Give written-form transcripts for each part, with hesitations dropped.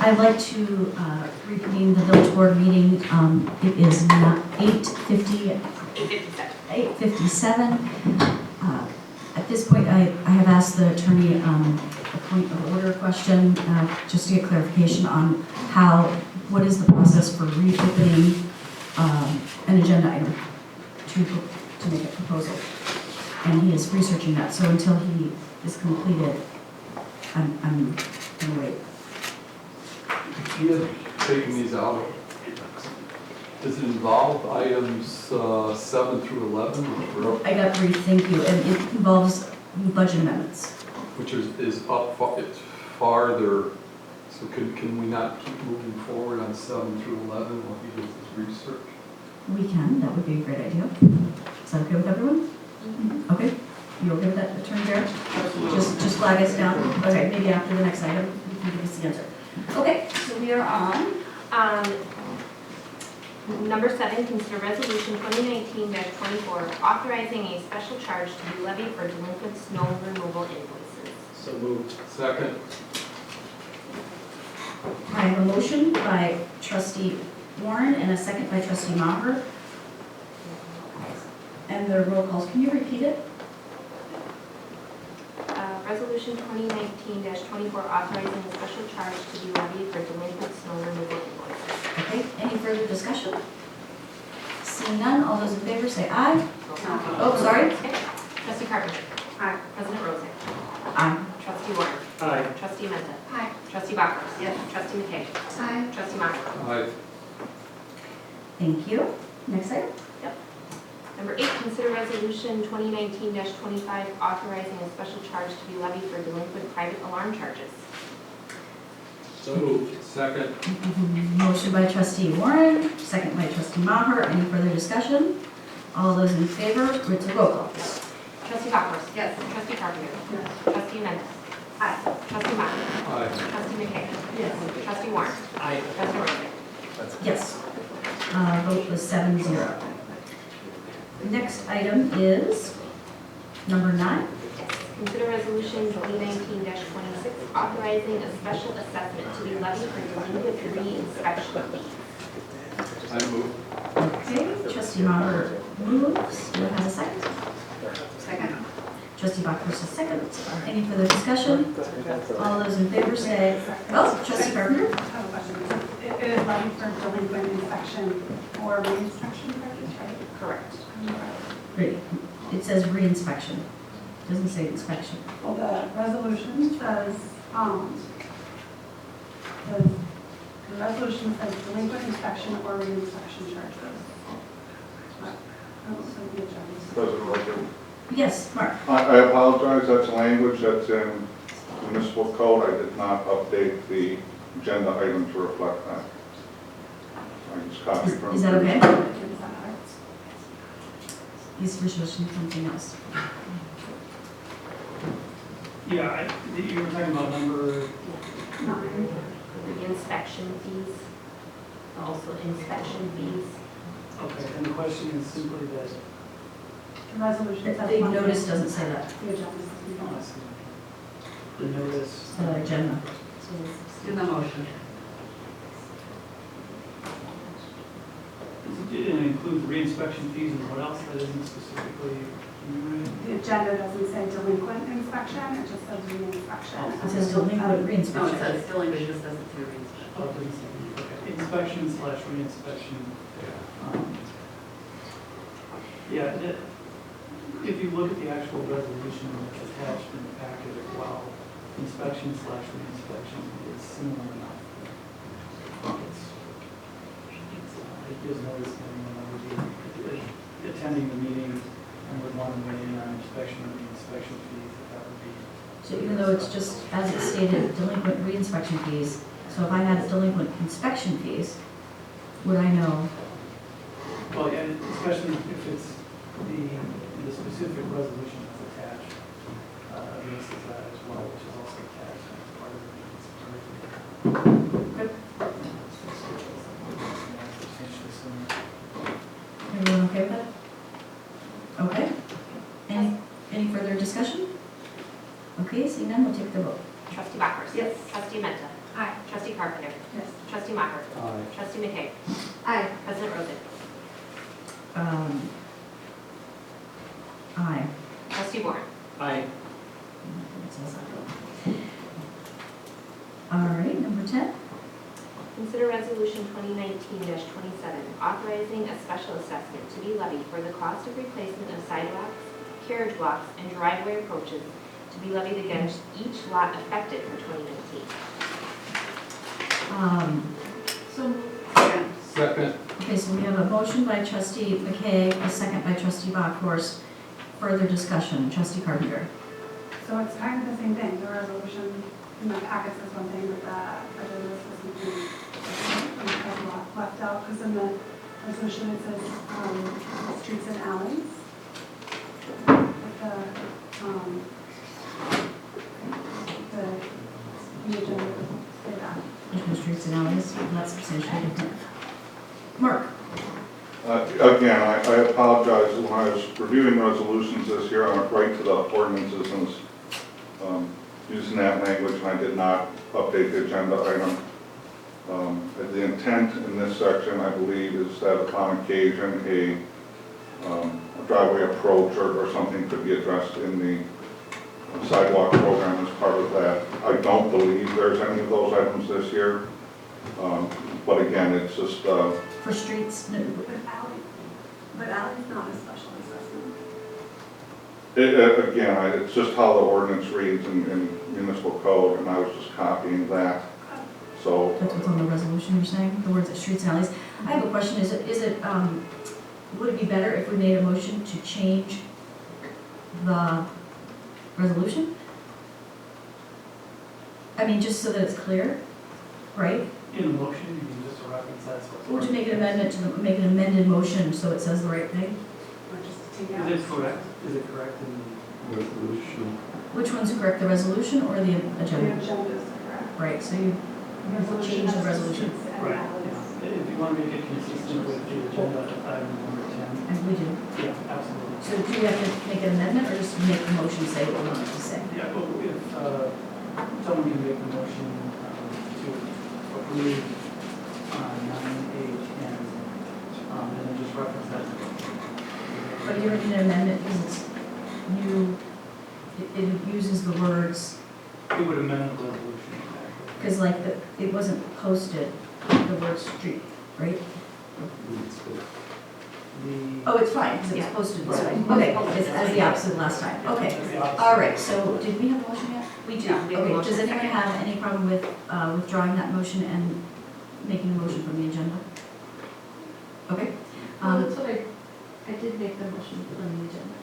I'd like to reconvene the village board meeting. It is now 8:57. At this point, I have asked the attorney a point of order question, just to get clarification on what is the process for reopening an agenda item to make a proposal. And he is researching that, so until he is completed, I'm gonna wait. He had taken these out. Does it involve items 7 through 11? I got brief, thank you, and it involves budget amendments. Which is up, it's farther, so can we not keep moving forward on 7 through 11 while he does his research? We can, that would be a great idea. Is that okay with everyone? Mm-hmm. Okay, you okay with that, Attorney Barrett? Just flag us down. Okay, maybe after the next item, you can give us the answer. Okay, so we are on. Number 7, consider resolution 2019-24, authorizing a special charge to be levied for delinquent snow removal invoices. So moved. Second. I have a motion by trustee Warren and a second by trustee Maher. And the roll calls, can you repeat it? Resolution 2019-24, authorizing a special charge to be levied for delinquent snow removal invoices. Okay, any further discussion? Seeing none, all those in favor say aye. Oh, sorry. Trustee Carpenter. Aye. President Rose. Aye. Trustee Warren. Aye. Trustee Menta. Aye. Trustee Bachers. Yes. Trustee McKay. Aye. Trustee Maher. Aye. Thank you. Next item. Number 8, consider resolution 2019-25, authorizing a special charge to be levied for delinquent private alarm charges. So moved. Second. Motion by trustee Warren, second by trustee Maher. Any further discussion? All those in favor, it's a roll call. Trustee Bachers. Yes. Trustee Carpenter. Yes. Trustee Menta. Aye. Trustee Maher. Aye. Trustee McKay. Yes. Trustee Warren. Aye. President Rose. Yes. Vote was 7-0. Next item is number 9. Consider resolution 2019-26, authorizing a special assessment to be levied for delinquent re-inspection fees. I move. Okay, trustee Maher moves. Do I have a second? Second. Trustee Bachers is second. Any further discussion? All those in favor say, oh, trustee Carpenter? I have a question. It is levied for delinquent inspection or re-inspection charges, right? Correct. Great. It says re-inspection. Doesn't say inspection. Well, the resolution says, the resolution says delinquent inspection or re-inspection charges. But I don't think the agenda. President Roger. Yes, Mark. I apologize, that's language that's in the municipal code. I did not update the agenda item to reflect that. I just copied from. Is that okay? Is that right? He's researching something else. Yeah, you were talking about number, The inspection fees, also inspection fees. okay, and the question is simply that, The resolution says. The notice doesn't say that. The agenda says. the notice. It's the agenda. In the motion. It includes re-inspection fees and what else that isn't specifically enumerated? The agenda doesn't say delinquent inspection, it just says re-inspection. It says delinquent No, it re-inspection. says still English, just doesn't say reinspection. Oh, it doesn't say, okay. Inspection/re-inspection. Yeah, if you look at the actual resolution that's attached in the packet as well, inspection/re-inspection is similar enough. It gives notice to anyone that would be attending the meeting and would want to weigh in on inspection or re-inspection fees, that would be. So even though it's just, as it stated, delinquent re-inspection fees, so if I had delinquent inspection fees, would I know? Well, yeah, especially if it's the specific resolution that's attached, this is that as well, which is also attached as part of the. Everyone okay with that? Okay. Any further discussion? Okay, seeing none, we'll take the vote. Trustee Bachers. Yes. Trustee Menta. Aye. Trustee Carpenter. Yes. Trustee Macher. Aye. Trustee McKay. Aye. President Rosen. Aye. Trustee Warren. Aye. All right, number 10. Consider Resolution 2019-27, authorizing a special assessment to be levied for the cost of replacement of sidewalks, carriage blocks, and driveway approaches to be levied against each lot affected for 2019. So second. Second. Okay, so we have a motion by trustee McKay, a second by trustee Bachhorst. Further discussion, trustee Carpenter. So it's kind of the same thing, the resolution in the packet says one thing, but the agenda says something left out, because in the resolution it says, streets and alleys. But the agenda doesn't say that. Between streets and alleys, that's substantially different. Mark? Again, I apologize, when I was reviewing resolutions this year, I went right to the ordinances and was using that language, and I did not update the agenda item. The intent in this section, I believe, is that upon occasion, a driveway approach or something could be addressed in the sidewalk program as part of that. I don't believe there's any of those items this year, but again, it's just For streets, no, But alley's not a special assessment. It's just how the ordinance reads in municipal code, and I was just copying that. So, that's what's on the resolution you're saying, the words at streets and alleys. I have a question, would it be better if we made a motion to change the resolution? I mean, just so that it's clear, right? In the motion, you can just reference that's what's. Or to make an amendment, make an amended motion so it says the right thing? Or just to take out. Is it correct? Is it correct in Resolution. Which one's correct, the resolution or the The agenda? agenda is correct. Right, so you change the resolution. And Right. alleys. If you want to make it consistent with the agenda item number 10. And we do. Yeah, absolutely. So do we have to make an amendment or just make the motion say what we want it to say? Yeah, but if someone can make the motion to approve 9, 8, 10, and then just reference that. But you're in an amendment because it's new, it uses the words, It would amend the resolution. because like it wasn't posted, the word street, right? Oh, it's fine, because it was posted this way. Okay, it's as the opposite last time. Okay, all right, so did we have a motion yet? We do. We have a Okay, motion does anyone second. have any problem with withdrawing that motion and making a motion from the agenda? Okay. That's what I did make the motion on the agenda.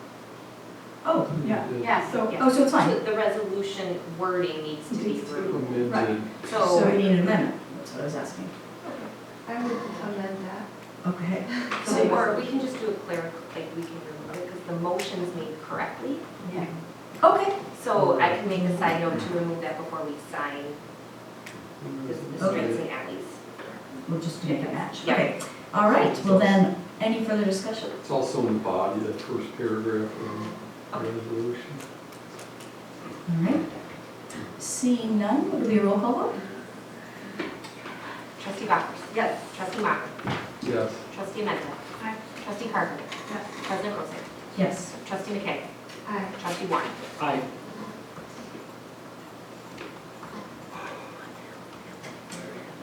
Oh, Yeah. Yeah, So- yeah. oh, so it's fine. The resolution wording needs to be removed. Amended. So So, we need an amendment, that's what I was asking. I would amend that. Okay. or we can just do a clerical, like we can remove it because the motion's made correctly. Okay. So I can make a side note to remove that before we sign the streets and alleys. We'll just make it match. Yeah. Okay. All right, well then, any further discussion? It's also embodied, that first paragraph of the resolution. All right. Seeing none, will it be a roll call vote? Trustee Bachers. Yes. Trustee Macher. Yes. Trustee Menta. Aye. Trustee Carpenter. Yes. President Rosen. Yes. Trustee McKay. Aye. Trustee Warren. Aye.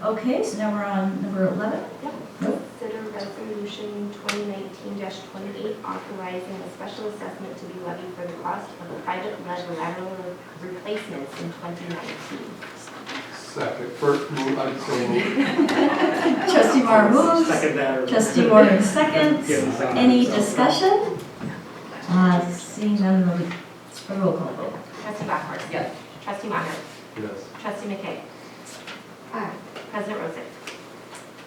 Okay, so now we're on number 11. Yep. Nope. Consider resolution 2019-28 authorizing a special assessment to be levied for the cost of the private lateral replacements in 2019. Second, first move, I'm so moved. Trustee Marr moves. Second that. or- Trustee Warren seconds. Yeah, second. Any discussion? Seeing none, it's a roll call vote. Trustee Bachers. Yes. Trustee Macher. Yes. Trustee McKay. Aye. President Rosen.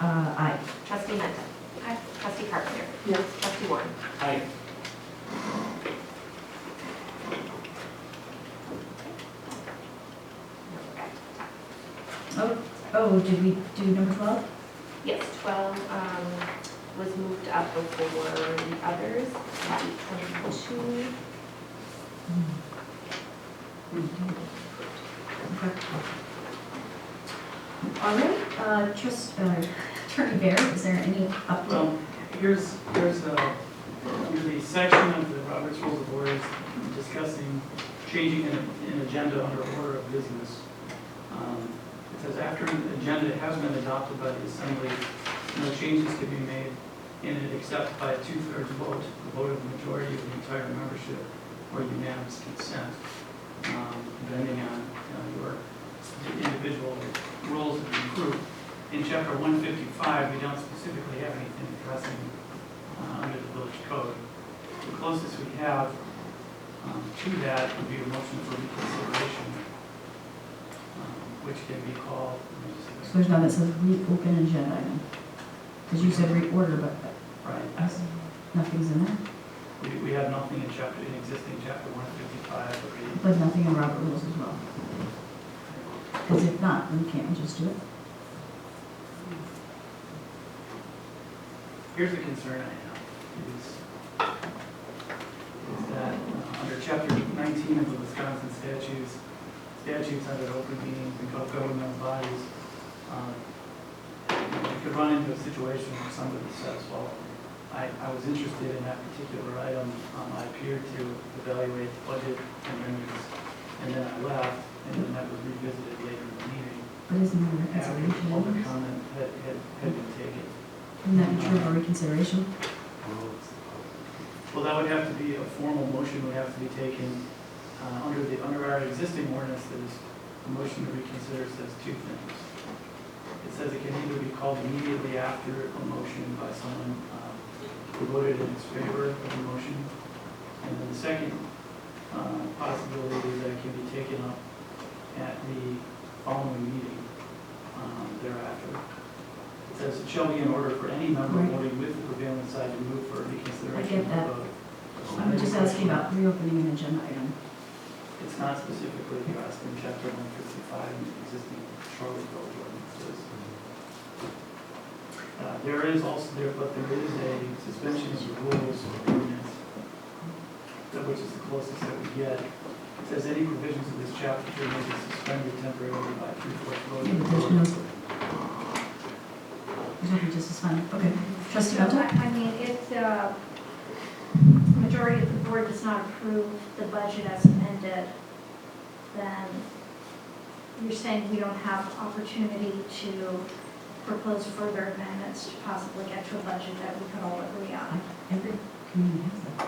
Aye. Trustee Menta. Aye. Trustee Carpenter. Yes. Trustee Warren. Aye. Oh, did we do number 12? Yes, 12 was moved up before the others. 22. Okay. All right, Attorney Bear, is there any update? Well, here's, under the section of the Robert's Rules of Orders discussing changing an agenda under order of business. It says after an agenda has been adopted by the Assembly, no changes can be made in it except by a 2/3 vote, the vote of the majority of the entire membership, or unanimous consent, depending on your individual rules that you approve. In Chapter 155, we don't specifically have anything addressing under the village code. The closest we have to that would be a motion for reconsideration, which can be called. So there's none that says reopen agenda item? Because you said reorder, but Right. nothing's in there? We have nothing in existing chapter 155. But nothing in Robert rules as well? Because if not, then can't we just do it? Here's the concern I have, is that under chapter 19 of the Wisconsin statutes under open meetings and governmental bodies, you could run into a situation where somebody says, well, I was interested in that particular item, I appeared to evaluate the budget amendments, and then I left, and then that was revisited later in the meeting But isn't there after the reconciliation? public comment had been taken. Isn't that true of a reconsideration? Well, that would have to be a formal motion, would have to be taken under our existing ordinance. There's a motion to reconsider says two things. It says it can either be called immediately after a motion by someone who voted in its favor of the motion, and then the second possibility is that it can be taken up at the following meeting thereafter. It says it shall be in order for any member Right. voting with the prevailing side to move for a reconsideration I get that. of the vote. I'm just asking about reopening an agenda item. It's not specifically addressed in chapter 155 in the existing Shorewood Village ordinances. There is a suspension of the rules ordinance, which is the closest that we get. It says any provisions of this chapter may be suspended temporarily by 3/4 vote. Yeah, but there's nothing to suspend. Okay. Trustee So, Bento? I mean, if the majority of the board does not approve the budget as amended, then you're saying we don't have opportunity to propose further amendments to possibly get to a budget that we could all agree on. Every community has that.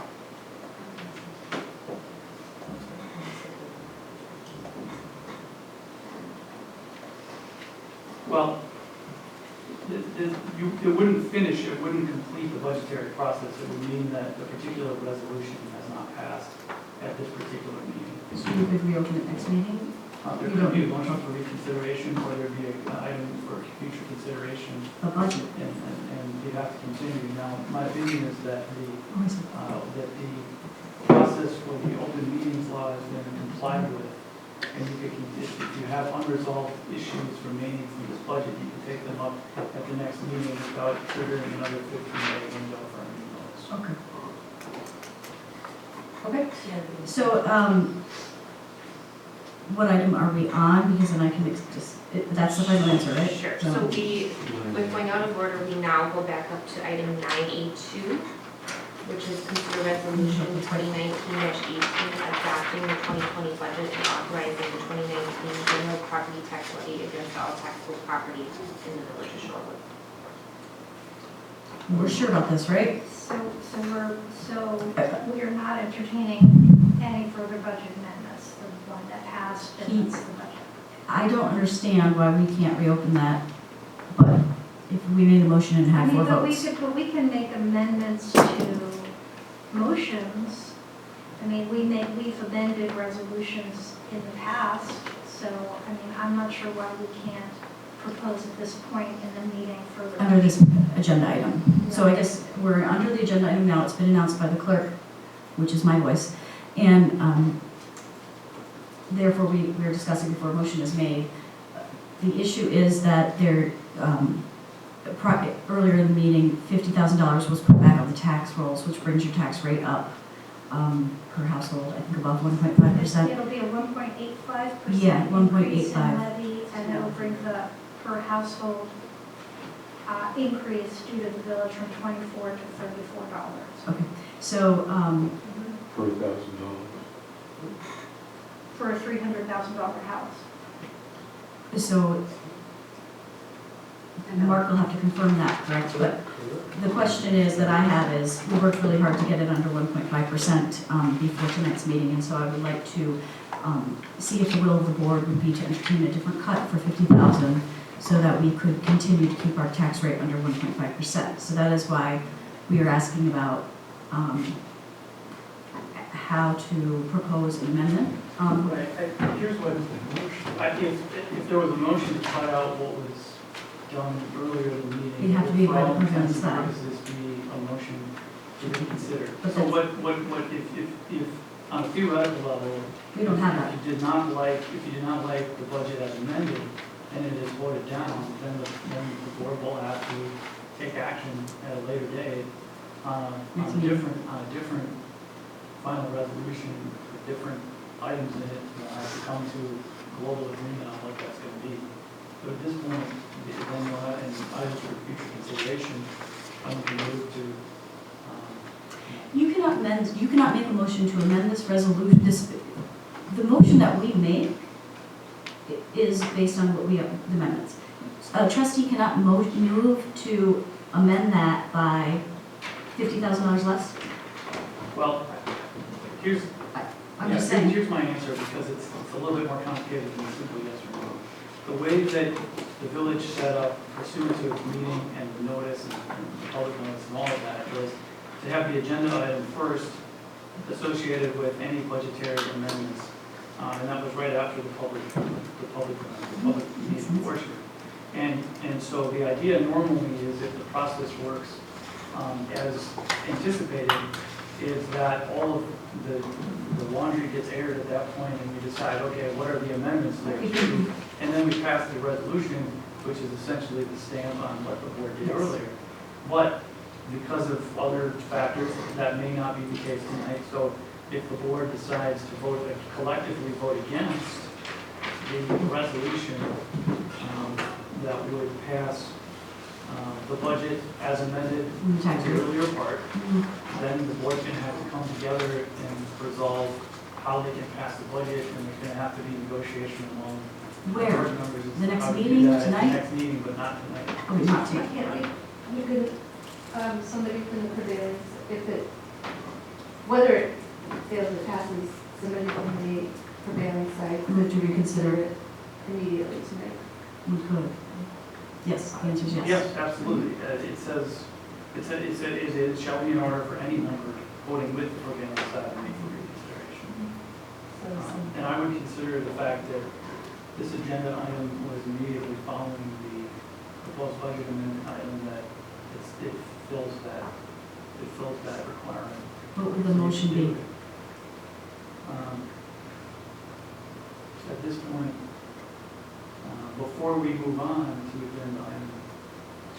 Well, it wouldn't finish, it wouldn't complete the budgetary process. It would mean that the particular resolution has not passed at this particular meeting. So you could reopen it next meeting? There could be a motion for reconsideration, or there'd be an item for future consideration, A budget? and you'd have to continue. Now, my opinion is that Oh, I see. that the process for the open meetings law has been complied with, and if you have unresolved issues remaining from this budget, you can take them up at the next meeting without triggering another 15-day window for any notice. Okay. Okay. So, what item are we on? Because then I can that's the final answer, right? Sure, so with going out of order, we now go back up to item 9A2, which is consider resolution 2019-18, adopting the 2020 budget and authorizing the 2019 general property tax levy against all taxable property in the village of Shorewood. We're sure about this, right? So we are not entertaining any further budget amendments, the one that passed, and that's the budget. I don't understand why we can't reopen that, but if we made a motion and had four votes. But we can make amendments to motions. I mean, we've amended resolutions in the past, so, I mean, I'm not sure why we can't propose at this point in the meeting further. Under this agenda item. So I guess we're under the agenda item now. It's been announced by the clerk, which is my voice. And therefore, we're discussing before a motion is made. The issue is that there, earlier in the meeting, $50,000 was put back on the tax rolls, which brings your tax rate up per household, I think above 1.5%. It'll be a 1.85%. Yeah, 1.85. increase in levy, and that'll bring the per household increase due to the village from $24 to $34 Okay, so, For $1,000. for a $300,000 house. so Mark will have to confirm that, correct? But the question is, that I have is, we worked really hard to get it under 1.5% before tonight's meeting, and so I would like to see if the will of the board would be to entertain a different cut for 50,000 so that we could continue to keep our tax rate under 1.5%. So that is why we are asking about how to propose an amendment. Right, here's what, if there was a motion to cut out what was done earlier in the meeting. It'd have to be for by the all intents and prevailing side. purposes, be a motion to reconsider. But So that's- what, if, on a theoretical level. We don't have that. If you did not like the budget as amended, and it is voted down, then the board will have to take action at a later date on Next a meeting. different final resolution, with different items in it, have to come to global agreement on what that's gonna be. But at this point, then you'll have, and items for future consideration, I would move to, You cannot make a motion to amend this resolution, the motion that we make is based on what we have, the amendments. A trustee cannot move to amend that by $50,000 less? well, here's, I'm just saying. Here's my answer, because it's a little bit more complicated than simply yes or no. The way that the village set up pursuant to its meeting and the notice and the public notice and all of that was to have the agenda item first associated with any budgetary amendments. And that was right after the public meeting portion. And so the idea normally is, if the process works as anticipated, is that all of the laundry gets aired at that point, and we decide, okay, what are the amendments there? And then we pass the resolution, which is essentially the stamp on what the board did earlier. But because of other factors, that may not be the case tonight. So if the board decides to collectively vote against the resolution, that we would pass the budget as amended in the earlier part, then the board's going to have to come together and resolve how they can pass the budget, and there's going to have to be negotiation among Where? board members. The next How to do meeting, that at tonight? The next meeting, but not tonight. Oh, not tonight. Can't we, you could, somebody from the prevailing, whether it fails to pass, somebody from the prevailing side. Move to reconsider it immediately tonight. We could. Yes, the answer is yes. Yes, absolutely. It says, it shall be in order for any member voting with the prevailing side to make for reconsideration. And I would consider the fact that this agenda item was immediately following the proposed budget amendment item, that it fills that requirement. What would the motion be? At this point, before we move on to agenda item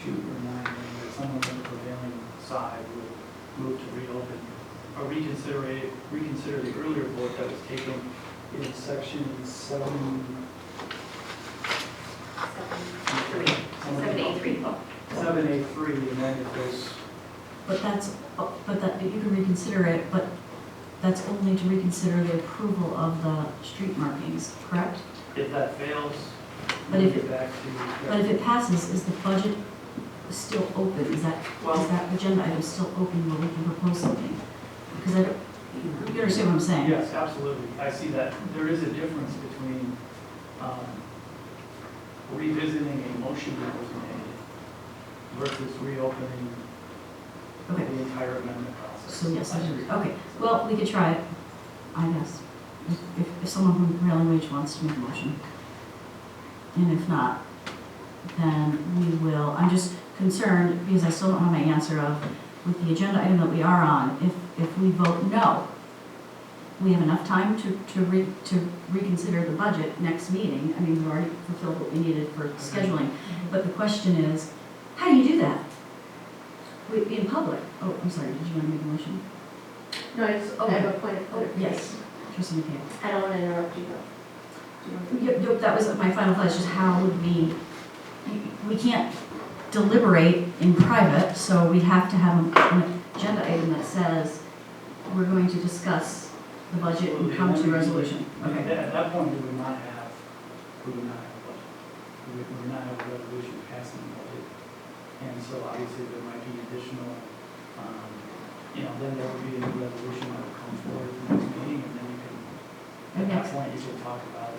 2 or 9, that someone on the prevailing side would move to reopen or reconsider the earlier vote that was taken in section 7. 7A3. 7A3, and then if there's, But you can reconsider it, but that's only to reconsider the approval of the street markings, correct? if that fails, But we'll if get back to. But if it passes, is the budget still open? Is that agenda item still open where we can propose something? Because you understand what I'm saying? Yes, absolutely. I see that. There is a difference between revisiting a motion that was made versus reopening Okay, the entire amendment process. so yes, I agree. Okay, well, we could try it, I guess, if someone from Prevailing Wage wants to make a motion. And if not, then we will, I'm just concerned, because I still don't have my answer of, with the agenda item that we are on, if we vote no, we have enough time to reconsider the budget next meeting. I mean, we've already fulfilled what we needed for scheduling. But the question is, how do you do that? In public? Oh, I'm sorry, did you want to make a motion? No, I have a point of clarification. Yes, Trustee McHale. I don't want to interrupt you though. Do you want to- Yep, that was my final thought, is just how would we we can't deliberate in private, so we have to have an agenda item that says we're going to discuss the budget and come to a resolution. Okay. At that point, we would not have a budget. We would not have a resolution passing the budget. And so obviously there might be additional, then there would be a new resolution that would come forward at the next meeting, and then you can, at that point, you can talk about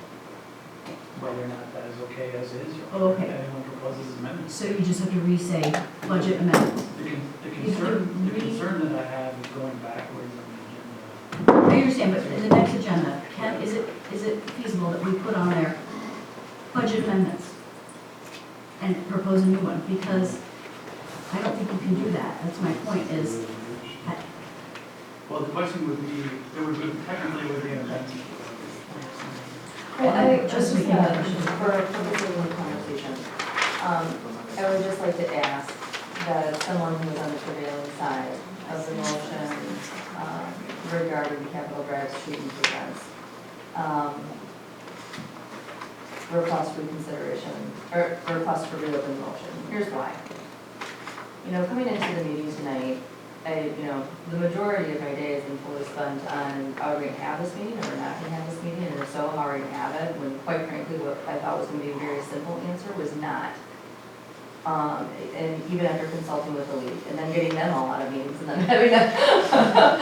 whether or not that is okay as is, Oh, or okay. if anyone proposes amendments. So you just have to re-say budget amendment. The You have to concern that I have is going backwards on the agenda. I understand, but in the next agenda, is it feasible that we put on there budget amendments and propose a new one? Because I don't think you can do that. That's my point is, Well, the question would be, technically would be an amendment. I Just just, making a motion. for purposes of the conversation, I would just like to ask that someone who is on the prevailing side of the motion regarding the Capitol Drive street improvements, request reconsideration, or request for reopen motion. Here's why. Coming into the meeting tonight, the majority of my day has been fully spent on, are we going to have this meeting or we're not going to have this meeting? And if so, how are we going to have it? When quite frankly, what I thought was going to be a very simple answer was not. And even after consulting with the league and then getting them all out of meetings and then having to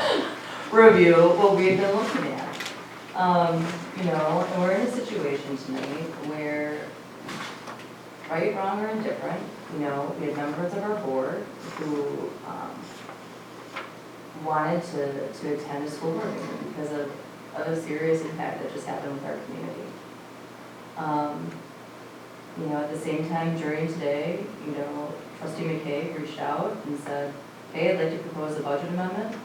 review what we had been looking at. And we're in a situation tonight where, right, wrong, or indifferent, we had members of our board who wanted to attend a school board meeting because of a serious impact that just happened with our community. At the same time, during today, Trustee McKay reached out and said, hey, I'd like to propose a budget amendment.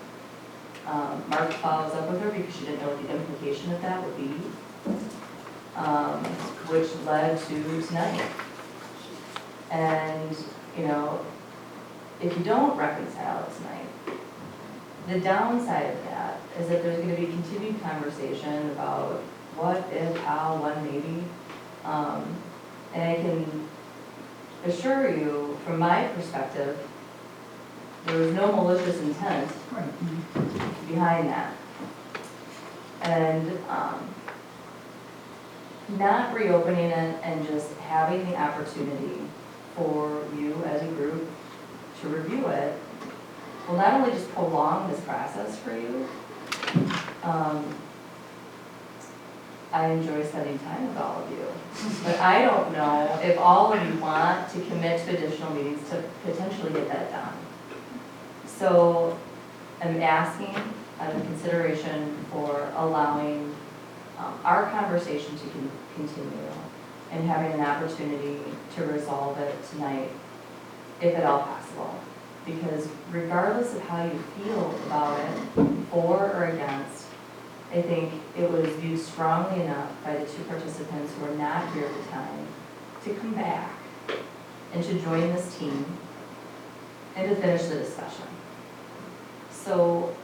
Mark follows up with her because she didn't know what the implication of that would be, which led to tonight. And, if you don't reconcile it tonight, the downside of that is that there's going to be continued conversation about what, if, how, when, maybe. And I can assure you, from my perspective, there was no malicious intent behind that. And not reopening it and just having the opportunity for you as a group to review it will not only just prolong this process for you, I enjoy spending time with all of you. But I don't know if all of you want to commit to additional meetings to potentially get that done. So I'm asking out of consideration for allowing our conversation to continue and having an opportunity to resolve it tonight, if at all possible. Because regardless of how you feel about it, for or against, I think it was viewed strongly enough by the two participants who were not here at the time to come back and to join this team and to finish the discussion. So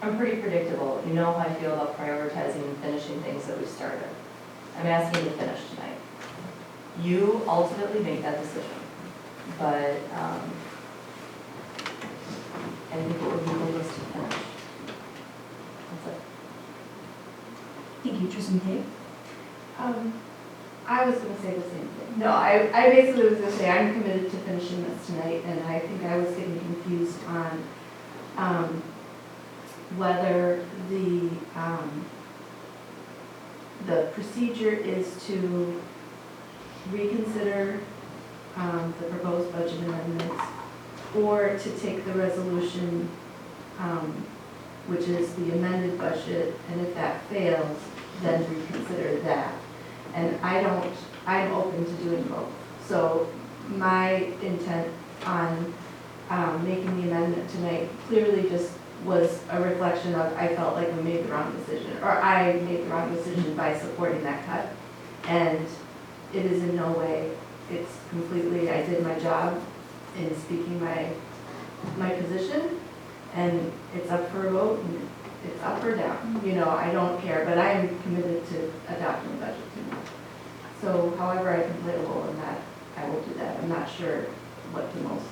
I'm pretty predictable. You know how I feel about prioritizing and finishing things that we started. I'm asking you to finish tonight. You ultimately make that decision. But I think it would be foolish to finish. That's it. Thank you, Trustee McKay. I was going to say the same thing. No, I basically was going to say I'm committed to finishing this tonight, and I think I was getting confused on whether the procedure is to reconsider the proposed budget amendments, or to take the resolution, which is the amended budget, and if that fails, then reconsider that. And I'm open to doing both. So my intent on making the amendment tonight clearly just was a reflection of I felt like we made the wrong decision, or I made the wrong decision by supporting that cut. And it is in no way, it's completely, I did my job in speaking my position, and it's up for a vote, and it's up or down. I don't care, but I am committed to adopting the budget tonight. So however I can play a role in that, not sure what the most.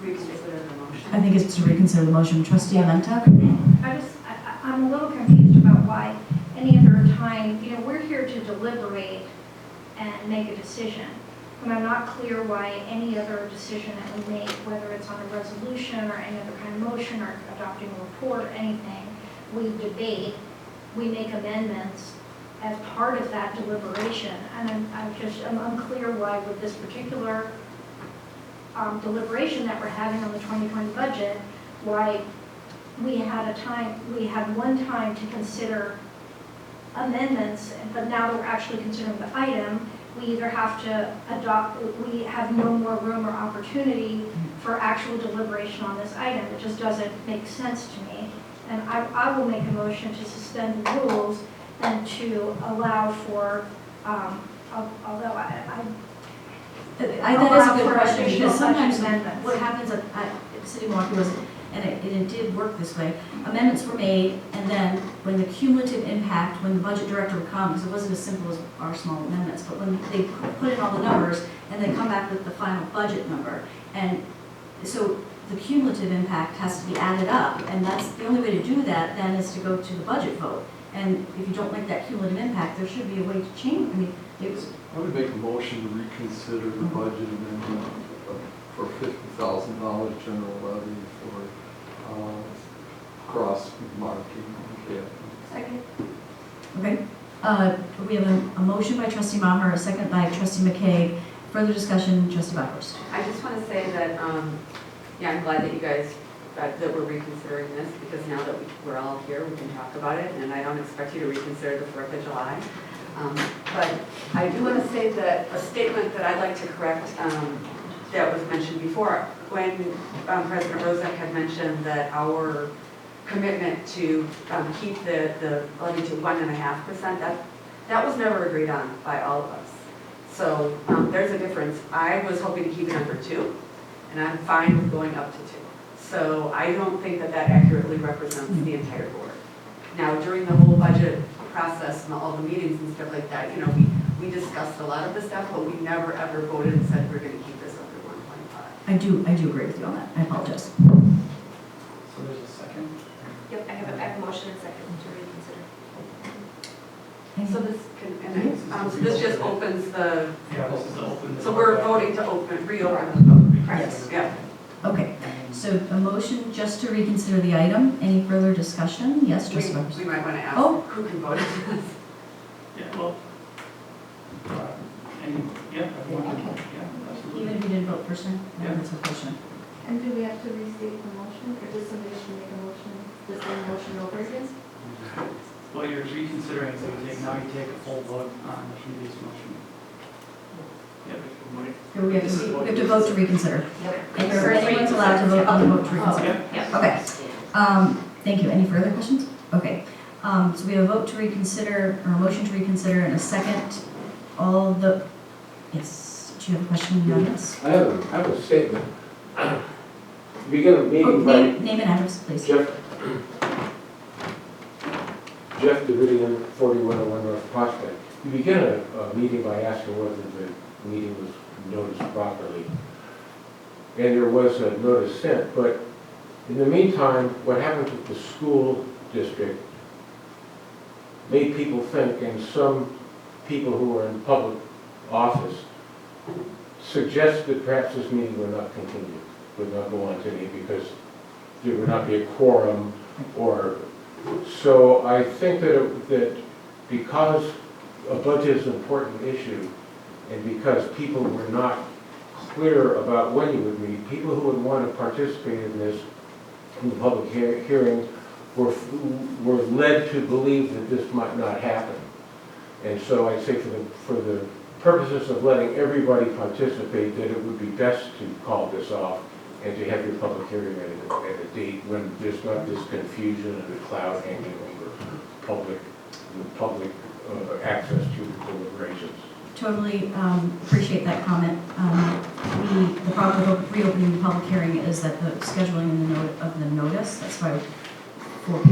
Reconsider the motion. I think it's to reconsider the motion. Trustee Aventa? I'm a little confused about why any other time, we're here to deliberate and make a decision. And I'm not clear why any other decision that we make, whether it's on a resolution or any other kind of motion or adopting a report or anything, we debate, we make amendments as part of that deliberation. And I'm unclear why with this particular deliberation that we're having on the 2020 budget, why we had one time to consider amendments, but now that we're actually considering the item, we either have to adopt, we have no more room or opportunity for actual deliberation on this item. It just doesn't make sense to me. And I will make a motion to suspend the rules and to allow for, although I think that's a good question, additional because sometimes budget amendments. what happens at City of Milwaukee was, and it did work this way, amendments were made, and then when the cumulative impact, when the budget director would come, because it wasn't as simple as our small amendments, but when they put in all the numbers, and they come back with the final budget number, and so the cumulative impact has to be added up, and that's the only way to do that then is to go to the budget vote. And if you don't like that cumulative impact, there should be a way to change, I mean, it was, I would make a motion to reconsider the budget amendment for $50,000 general levy for cross marking. Yeah. Second. okay. We have a motion by trustee Maher, a second by trustee McKay. Further discussion, trustee Bowers. I just want to say that, yeah, I'm glad that you guys, that we're reconsidering this, because now that we're all here, we can talk about it, and I don't expect you to reconsider the 4th of July. But I do want to say that a statement that I'd like to correct that was mentioned before, when President Rozak had mentioned that our commitment to keep the levy to 1.5%, that was never agreed on by all of us. So there's a difference. I was hoping to keep it under 2, and I'm fine with going up to 2. So I don't think that accurately represents the entire board. Now, during the whole budget process and all the meetings and stuff like that, we discussed a lot of the stuff, but we never ever voted and said we're going to keep this under 1.5. I do agree with you on that. I apologize. So there's a second? Yep, I have a motion and second to reconsider. So this can, so this just opens the, Yeah, this is the open. so we're voting to reopen the vote. Yes. Yeah. Okay, so a motion just to reconsider the item. Any further discussion? Yes, trustee Bowers. We might want to ask Oh. who can vote on this. Yeah, well, everyone can, yeah, absolutely. Even if you didn't vote first time? Yeah. That's a question. And do we have to restate the motion, or does somebody should make a motion, the same motion over again? Well, you're reconsidering, so now you take a full vote on the previous motion. Yep. We have to vote to reconsider. Yep. And anyone's allowed to vote on the vote to reconsider. Yeah. Okay. Thank you. Any further questions? Okay. So we have a vote to reconsider, or a motion to reconsider, and a second. All the, yes, do you have a question on this? I have a statement. You begin a Oh, meeting by name and address, please. Jeff Davidian, 4101 North Prospect. You begin a meeting by asking whether the meeting was noticed properly. And there was a notice sent, but in the meantime, what happened with the school district made people think, and some people who were in public office suggested that perhaps this meeting would not continue, would not go on today because there would not be a quorum, or so I think that because a budget is an important issue, and because people were not clear about when you would meet, people who would want to participate in this in the public hearing were led to believe that this might not happen. And so I'd say for the purposes of letting everybody participate, that it would be best to call this off and to have your public hearing at a date when there's not this confusion and the cloud hanging over public access to the deliberations. Totally appreciate that comment. The problem with reopening the public hearing is that the scheduling of the notice, that's why 4 or 5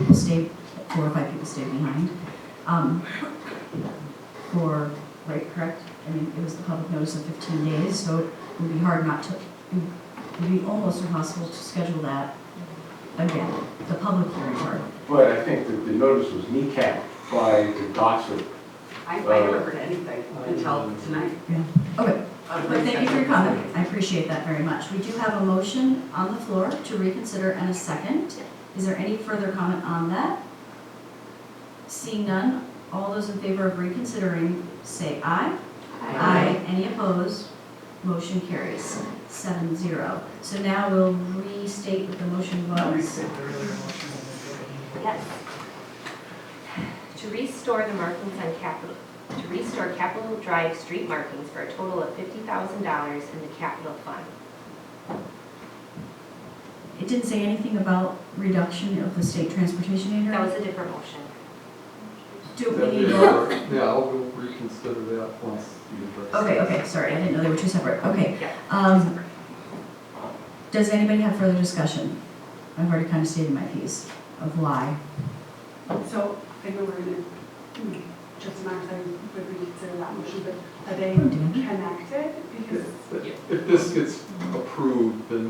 people stayed behind. Correct? I mean, it was the public notice of 15 days, so it would be hard not to, it would be almost impossible to schedule that again, the public hearing part. But I think that the notice was kneecapped by the gossip. I never heard anything until tonight. Okay, but thank you for your comment. I appreciate that very much. We do have a motion on the floor to reconsider and a second. Is there any further comment on that? Seeing none, all those in favor of reconsidering, say aye. Any opposed? Motion carries 7-0. So now we'll restate what the motion was. Restate the earlier motion. Yes. To restore the markings on Capitol Drive street markings for a total of $50,000 in the capital fund. It didn't say anything about reduction of the state transportation aid. That was a different motion. Do we need both? Yeah, I'll reconsider that once you address. Okay, sorry, I didn't know they were two separate. Okay. Yeah. Does anybody have further discussion? I've already kind of stated my piece of why. So I know we're gonna, just a matter of time, would reconsider that motion, but are they connected? Because If this gets approved, then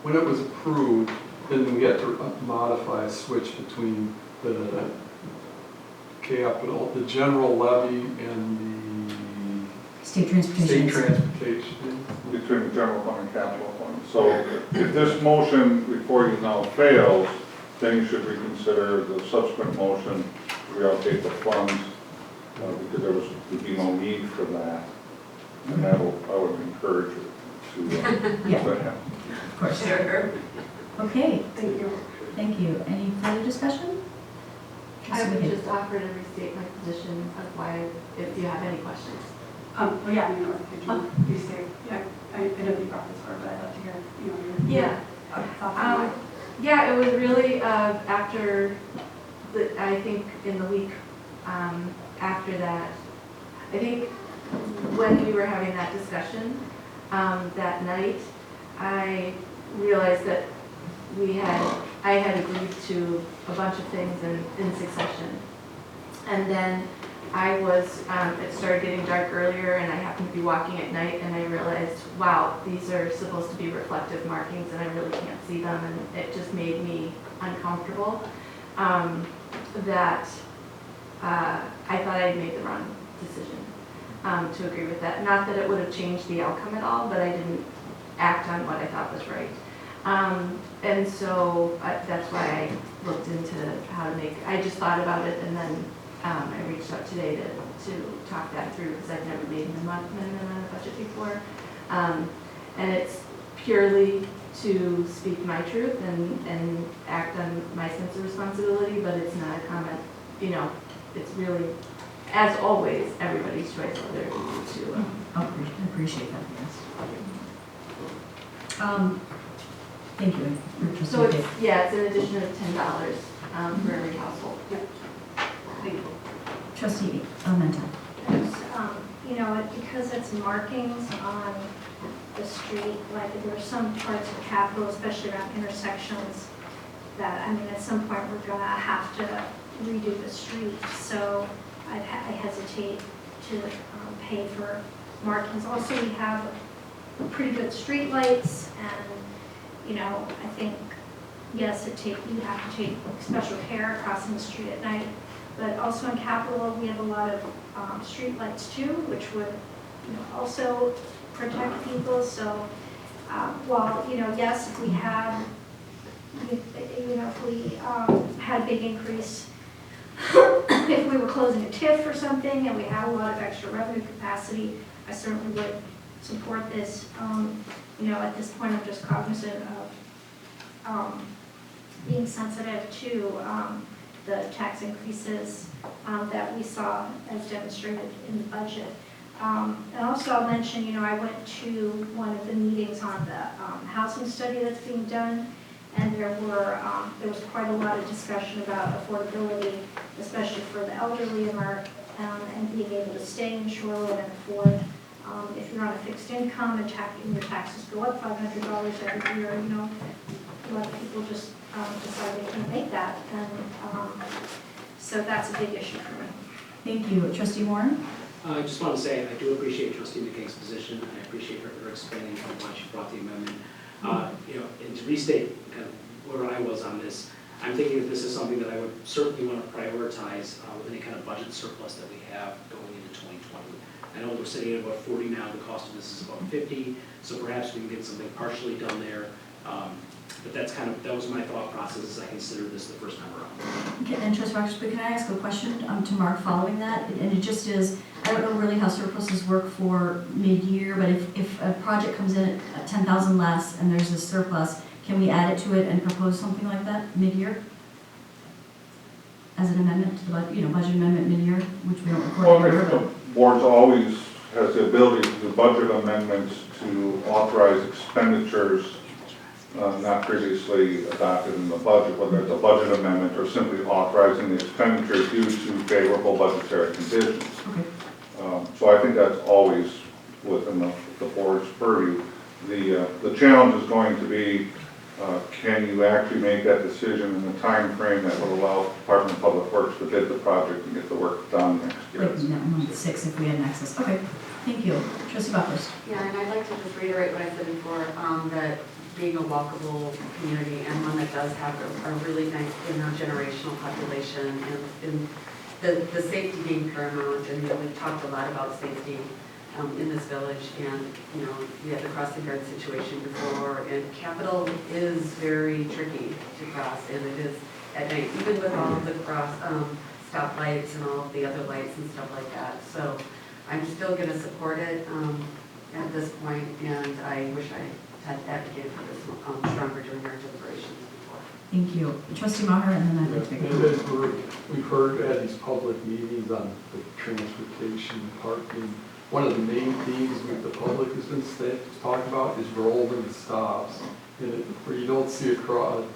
when it was approved, then we had to modify a switch between the capital, the general levy and State the transportation. state transportation. Between the general fund and capital fund. So if this motion before you now fails, then you should reconsider the subsequent motion to reallocate the funds, because would be no need for that. And I would encourage you to Yeah. let him. Of course. Sure. Okay, thank you. thank you. Any further discussion? I would just offer to restate my position of why, if you have any questions. Well, yeah, I mean, could you say, yeah, I know you brought this forward, but I'd love to hear, your thoughts on why. Yeah, it was really after, I think in the week after that, I think when we were having that discussion that night, I realized that I had agreed to a bunch of things in succession. And then it started getting dark earlier and I happened to be walking at night and I realized, wow, these are supposed to be reflective markings and I really can't see them, and it just made me uncomfortable that I thought I'd made the wrong decision to agree with that. Not that it would have changed the outcome at all, but I didn't act on what I thought was right. And so that's why I looked into how to I just thought about it and then I reached out today to talk that through because I've never made an amendment on a budget before. And it's purely to speak my truth and act on my sense of responsibility, but it's not a comment, it's really, as always, everybody's choice whether to. I appreciate that, yes. Thank you. So it's an addition of $10 for every household. Thank you. Trustee Menta. Because it's markings on the street, like there are some parts of Capitol, especially around intersections, that, at some point we're gonna have to redo the street. So I hesitate to pay for markings. Also, we have pretty good street lights and, I think, yes, you have to take special care crossing the street at night. But also in Capitol, we have a lot of street lights too, which would, also protect people. So while, yes, if we had, if we had a big increase, if we were closing a TIF or something and we had a lot of extra revenue capacity, I certainly would support this. At this point, I'm just cognizant of being sensitive to the tax increases that we saw as demonstrated in the budget. And also I'll mention, I went to one of the meetings on the housing study that's being done, and there was quite a lot of discussion about affordability, especially for the elderly and being able to stay in Shorewood and afford. If you're on a fixed income and your taxes go up $500 every year, a lot of people just decide they can't make that, and so that's a big issue for me. Thank you. Trustee Warren? I just want to say, I do appreciate Trustee McKay's position. I appreciate her explaining why she brought the amendment. And to restate kind of where I was on this, I'm thinking that this is something that I would certainly want to prioritize with any kind of budget surplus that we have going into 2020. I know we're sitting at about 40 now, the cost of this is about 50, so perhaps we can get something partially done there. But that was my thought process as I considered this the first time around. Okay, and Trustee Rogers, but can I ask a question to Mark following that? And it just is, I don't know really how surpluses work for mid-year, but if a project comes in at 10,000 less and there's a surplus, can we add it to it and propose something like that mid-year? As an amendment to the budget, budget amendment mid-year, which we don't record Well, every if year, the board always has the ability to do budget amendments to authorize expenditures not previously adopted in the budget, whether it's a budget amendment or simply authorizing the expenditure due to favorable budgetary conditions. Okay. So I think that's always within the board's purview. The challenge is going to be, can you actually make that decision in a time frame that will allow the Department of Public Works to bid the project and get the work done next year? Like month 6 if we had an excess. Okay, thank you. Trustee Buckles. Yeah, and I'd like to just reiterate what I said before, that being a walkable community and one that does have a really nice intergenerational population and the safety being paramount, and we've talked a lot about safety in this village, and we had the crossing guard situation before, and Capitol is very tricky to cross, and it is at night, even with all of the stop lights and all of the other lights and stuff like that. So I'm still going to support it at this point, and I wish I had advocated for this stronger during our deliberations before. Thank you. Trustee Maher, and then I'd like to make And as we've heard at these public meetings on the transportation, parking, one of the main themes the public has been talking about is rolling stops. And where you don't see a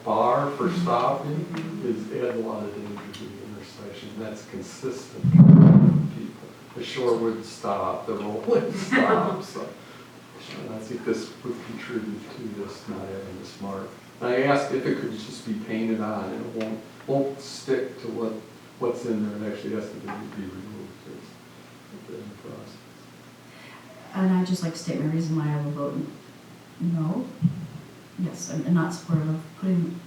bar for stopping is add a lot of danger to the intersection. That's consistent with people. The Shorewood stop, the rolling stop. So I think this would contribute to this, not having this mark. I asked if it could just be painted on, and it won't stick to what's in there, and actually has to be removed at the end of the process. And I'd just like to state my reason why I will vote no. Yes, I'm not supportive of putting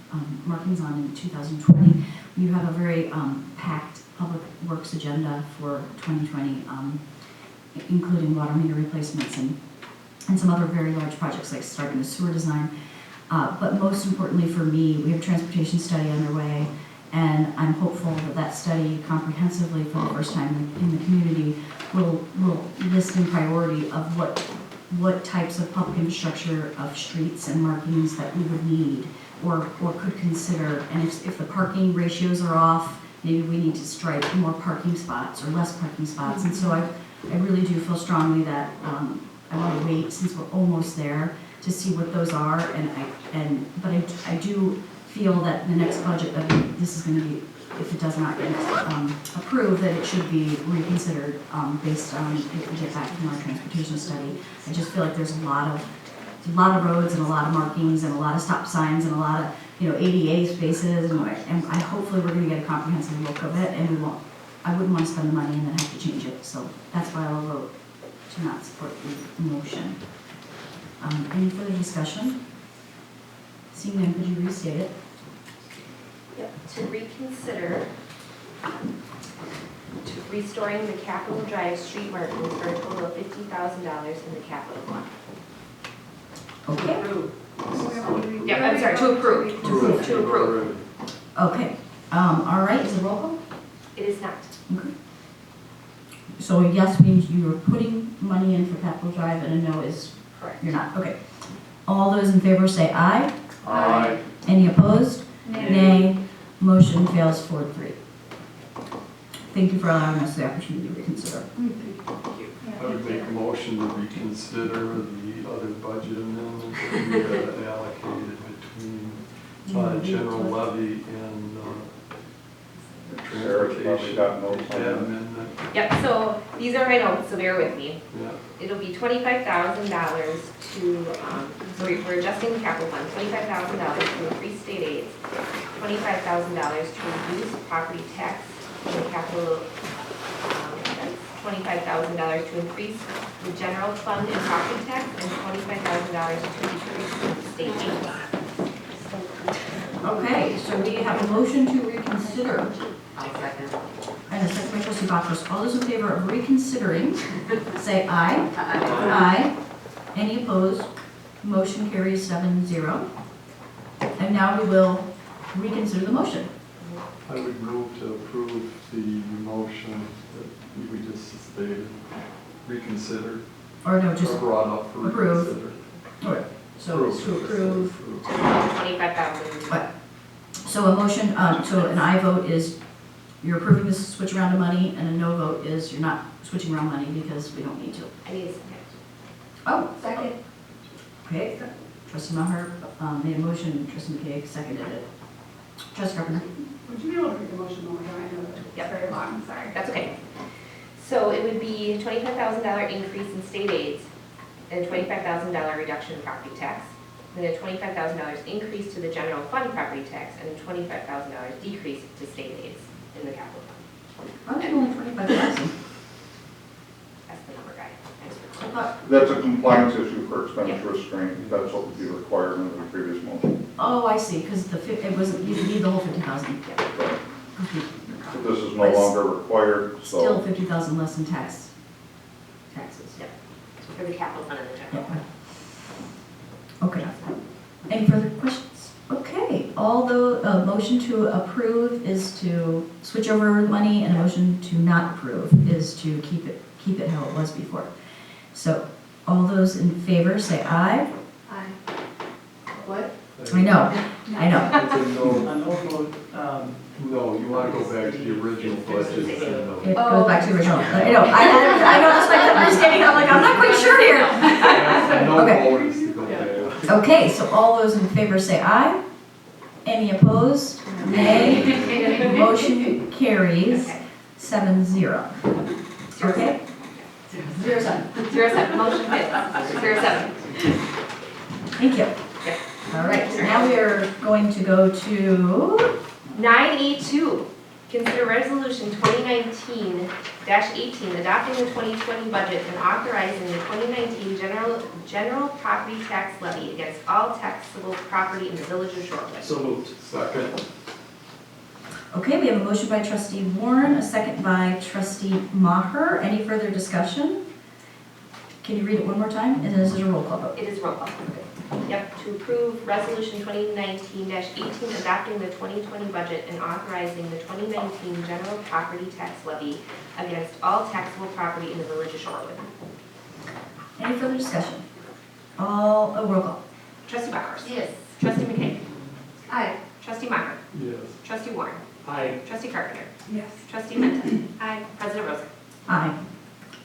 markings on in 2020. You have a very packed public works agenda for 2020, including water meter replacements and some other very large projects like starting the sewer design. But most importantly for me, we have a transportation study underway, and I'm hopeful that that study comprehensively for the first time in the community will list in priority of what types of public infrastructure of streets and markings that we would need or could consider. And if the parking ratios are off, maybe we need to strike more parking spots or less parking spots. And so I really do feel strongly that I want to wait, since we're almost there, to see what those are. But I do feel that the next budget, this is going to be, if it does not get approved, that it should be reconsidered based on if we get back from our transportation study. I just feel like there's a lot of roads and a lot of markings and a lot of stop signs and a lot of ADA spaces, and I hopefully we're going to get a comprehensive look of it, and I wouldn't want to spend the money and then have to change it. So that's why I'll vote to not support the motion. Any further discussion? Seeing none, could you restate it? Yep, to reconsider to restoring the Capitol Drive street markings for a total of $50,000 in the capital fund. Okay. Yep, I'm sorry, to approve. To approve. Okay. All right. Is it roll call? It is not. Okay. So a yes means you are putting money in for Capitol Drive, and a no is Correct. you're not. Okay. All those in favor say aye. Aye. Any opposed? Nay. Motion fails 4-3. Thank you for allowing us the opportunity to reconsider. I would make a motion to reconsider the other budget amendments that we had allocated between general levy and Eric's probably got notes on that. amendment. Yep, so these are my notes, so bear with me. Yeah. It'll be $25,000 to, so we're adjusting the capital fund, $25,000 to increase state aids, $25,000 to reduce property tax in the capital, $25,000 to increase the general fund and property tax, and $25,000 to decrease state aid. Okay, so we have a motion to reconsider. I'll second. And a second by trustee Bachros. All those in favor of reconsidering, say aye. Aye. Any opposed? Motion carries 7-0. And now we will reconsider the motion. I would move to approve the motion that we just stated, reconsidered, Or no, or just, brought up for approve. reconsider. all right, so it's to approve. $25,000. So a motion, so an aye vote is you're approving this switch around of money, and a no vote is you're not switching around money because we don't need to. I need a second. Oh, Second. okay. Trustee Maher made a motion, trustee McKay seconded it. Trustee Carpenter? Would you be able to read the motion one more time? I know that Yep. it's very long, sorry. That's okay. So it would be $25,000 increase in state aids, and a $25,000 reduction in property tax, then a $25,000 increase to the general fund property tax, and a $25,000 decrease to state aids in the capital fund. I think only 25,000. That's the number, guy. Thanks I for thought, That's a compliance issue for expenditure restraint. That's what would be required under the previous motion. oh, I see, because it wasn't, you didn't need the whole 50,000. Right. Okay. But this is no longer required, Still so 50,000 less in taxes. for the capital fund and the general Yeah. fund. Okay. Any further questions? Okay, all the, motion to approve is to switch over money, and a motion to not approve is to keep it how it was before. So, all those in favor say aye. Aye. What? I know. It's a no, A no vote, no, you want to go back to the original budget. and say no. It goes back to the original. I know, I know, that's my understanding, I'm like, I'm not quite sure here. A no Okay. vote is to go back. Okay, so all those in favor say aye. Any opposed? Nay. Motion carries Okay. 7-0. Okay? 0-7. 07, motion fails. 07. Thank you. Yep. All right, so now we are going to go to, 9A2, consider resolution 2019-18, adopting the 2020 budget and authorizing the 2019 general property tax levy against all taxable property in the village of Shorewood. So moved. Second. okay, we have a motion by trustee Warren, a second by trustee Maher. Any further discussion? Can you read it one more time? And this is a roll call vote. It is roll call. Yep, to approve resolution 2019-18, adopting the 2020 budget and authorizing the 2019 general property tax levy against all taxable property in the village of Shorewood. Any further discussion? Roll call. Trustee Bowers. Yes. Trustee McKay. Aye. Trustee Maher. Yes. Trustee Warren. Aye. Trustee Carpenter. Yes. Trustee Menta. Aye. President Rosen. Aye.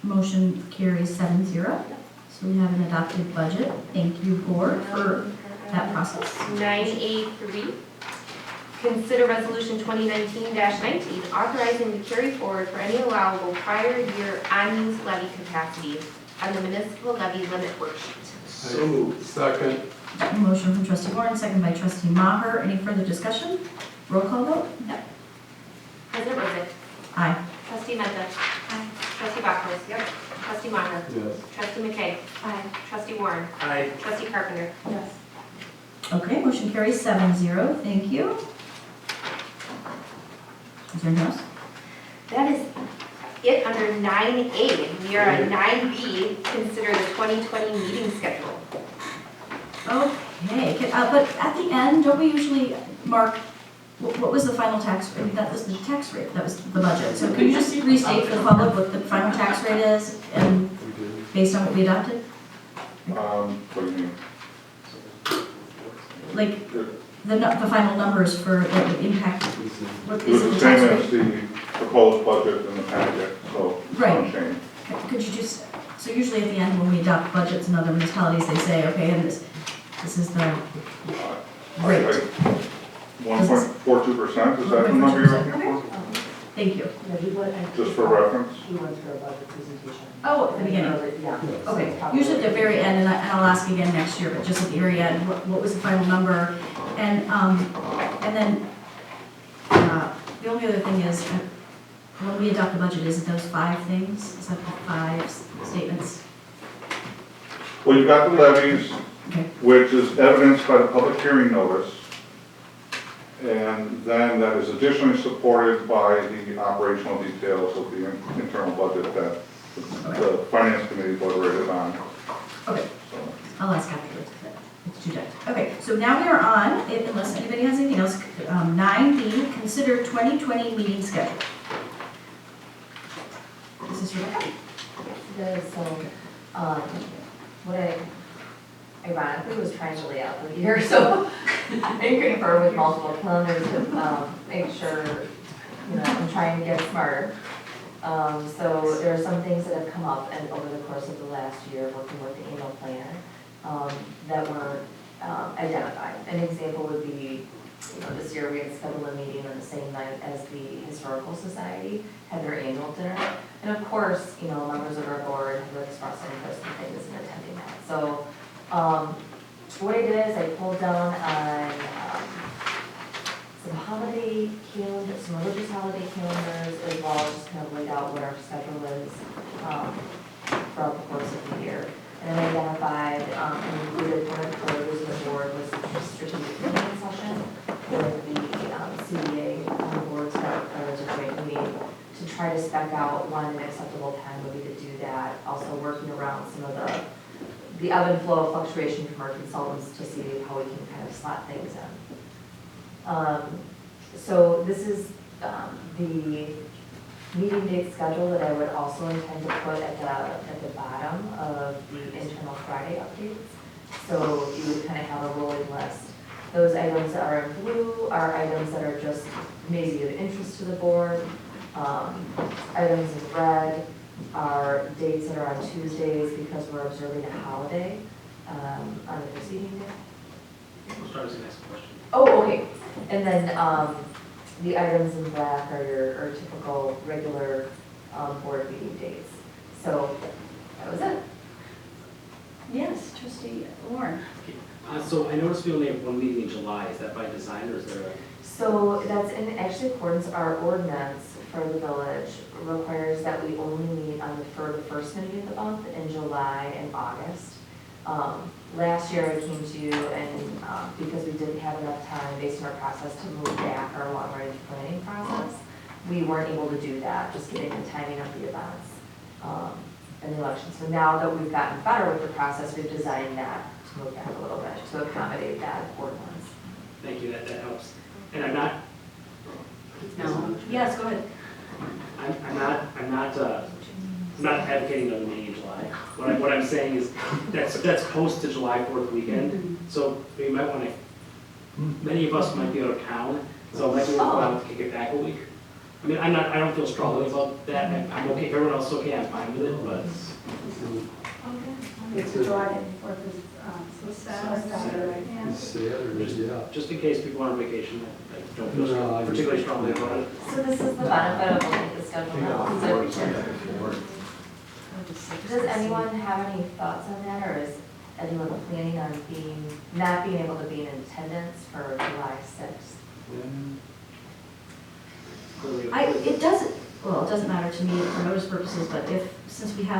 Motion carries 7-0. So we have an adopted budget. Thank you, board, for that process. 9A3, consider resolution 2019-19, authorizing the carry forward for any allowable prior year unused levy capacity on the municipal levy limit worksheet. So moved. Second. Motion from trustee Warren, second by trustee Maher. Any further discussion? Roll call vote? President Rosen. Aye. Trustee Menta. Aye. Trustee Bachros. Yep. Trustee Maher. Yes. Trustee McKay. Aye. Trustee Warren. Aye. Trustee Carpenter. Yes. Okay, motion carries 7-0. Thank you. Is there anything else? That is it under 9A. We are on 9B, consider the 2020 meeting schedule. Okay, but at the end, don't we usually mark, what was the final tax rate? That was the tax rate, that was the budget. So can you just restate for the public what the final tax rate is and We did. based on what we adopted? what do you mean? Like, the final numbers for like the impact, what It is was it, the the same tax as rate? the proposed budget in the packet, so Right. unchanged. Could you just, so usually at the end when we adopt budgets in other municipalities, they say, okay, and this is the rate. 1.42%, is that the number you're looking for? Thank you. Just for reference? He went through a budget presentation. Oh, at the beginning. Yeah. Okay, usually at the very end, and I'll ask again next year, but just at the very end, what was the final number? And then, the only other thing is, when we adopt the budget, is it those 5 things? Is that the 5 statements? Well, you've got the levies, Okay. which is evidenced by the public hearing notice. And then that is additionally supported by the operational details of the internal budget that the finance committee deliberated on. Okay, So, I'll ask afterwards. It's too late. Okay, so now we are on, unless anybody has anything else, 9B, consider 2020 meeting schedule. This is Rebecca. So, what I ironically was trying to lay out the year, so I confirm with multiple calendars to make sure, I'm trying to get smarter. So there are some things that have come up and over the course of the last year, working with the annual planner, that were identified. An example would be, this year we had scheduled a meeting on the same night as the Historical Society had their annual dinner. And of course, members of our board have expressed interest in things in attending that. So what I did is I pulled down on some holiday calendars, some religious holiday calendars, as well as just kind of laid out what our schedule is throughout the course of the year. And I identified and included one of the priorities of the board was the strategic planning session where the CDA on the board set a joint meeting to try to spec out when an acceptable time would be to do that. Also working around some of the ebb and flow of fluctuation from our consultants to see how we can kind of slot things in. So this is the meeting date schedule that I would also intend to put at the bottom of the internal Friday updates. So you would kind of have a rolling list. Those items that are in blue are items that are just maybe of interest to the board. Items in red are dates that are on Tuesdays because we're observing a holiday on the preceding day. We'll start with the next question. Oh, okay. And then the items in black are your typical regular board meeting dates. So that was it. Yes, trustee Warren. So I noticed we only have one meeting in July. Is that by design or is there a? So that's in actually accordance, our ordinance for the village requires that we only meet for the first meeting of the month in July and August. Last year I came to you and because we didn't have enough time based on our process to move back our long range planning process, we weren't able to do that, just getting the timing of the events and the election. So now that we've gotten better with the process, we've designed that to move back a little bit to accommodate that ordinance. Thank you, that helps. And I'm not. No. Yes, go ahead. I'm not advocating another meeting in July. What I'm saying is that's post the July 4th weekend. So we might want to. Many of us might be out of town, so it might be worthwhile to kick it back a week. I mean, I don't feel strongly about that. I'm okay. If everyone else is okay, I'm fine with it. But It's July 4th is, Saturday. It's Saturday, yeah. just in case people are on vacation, I don't feel particularly strongly about it. So this is the benefit of looking at the schedule now. So does anyone have any thoughts on that, or is anyone planning on not being able to be in attendance for July 6th? It doesn't matter to me for notice purposes, but since we have